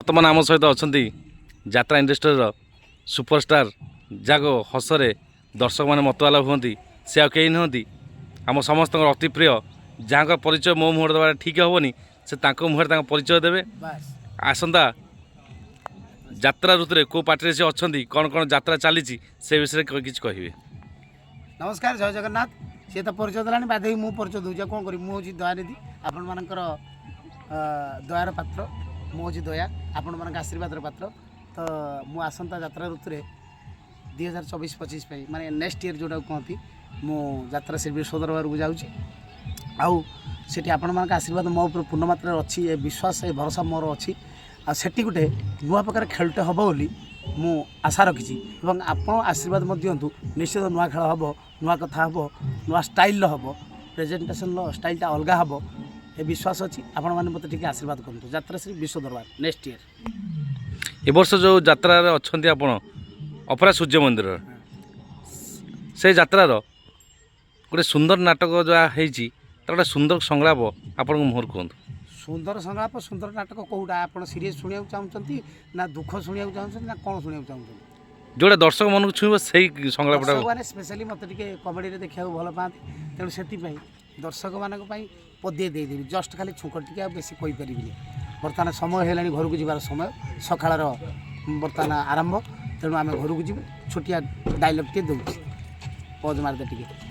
बर्तमान आम सहित अच्छा यात्रा इंडस्ट्री सुपरस्टार जागो हसरे दर्शक मैंने मतवाला हमें से आ कहीं नुहति आम समस्त अति प्रिय जहाँ परिचय मो मुहर देवा ठीक हेनी से मुहर परिचय देवे आसंता यात्रा ऋतु को पार्टी से अच्छा कौन कौन यात्रा चली से विषय किसी कहे। नमस्कार जय जगन्नाथ सी तो परिचय देला बाधे मु परिचय दूचे कौन करी मुझे दयानिधि आपण मानकर दयार पात्र मुझे दया आपण मान आशीर्वाद पात्र तो मु आसंता यात्रा ऋतु 2024-25 माने नेक्स्ट ईयर जोटा कहती मु यात्रा श्री विश्व दरबार को जाऊँगी आठी आपण मान आशीर्वाद मो पूर्ण मात्रा अच्छी ए विश्वास ए भरोसा मोर अच्छी आठी गोटे नुआ प्रकार खेलटे हम बोली मु आशा रखी और आप आशीर्वाद दिंतु निश्चित नुआ खेल हम नुआ कथा हम नुआ स्टाइल हम प्रेजेंटेशन स्टाइलटा अलग हम ए विश्वास अच्छी आपण मैंने मत टे आशीर्वाद करूँ यात्रा श्री विश्व दरबार नेक्स्ट ईयर ए वर्ष जो यात्रा अच्छा आप अपरा सूर्य मंदिर से यात्रार गोटे सुंदर नाटक जहाँ गोटे सुंदर संलाप आपण मुहर कहतु सुंदर संलाप सुंदर नाटक कौटा आप सीरीज शुणा चाहते ना दुख शुणा चाहते ना कौन शुणा चाहते जोड़ा दर्शक मन को छुईब से संलापटा मैंने स्पेशली मत कमेडी देखा भल पाती तेणु से दर्शक मान पदे देदेवी जस्ट खाली छुक टे बेसी कहीपर बर्तमान समय है घर को जीवार समय सकाळ बर्तमान आरंभ तेणु आम घर को जीव छोटिया डायलॉग टे दूसरी पज मारदे टे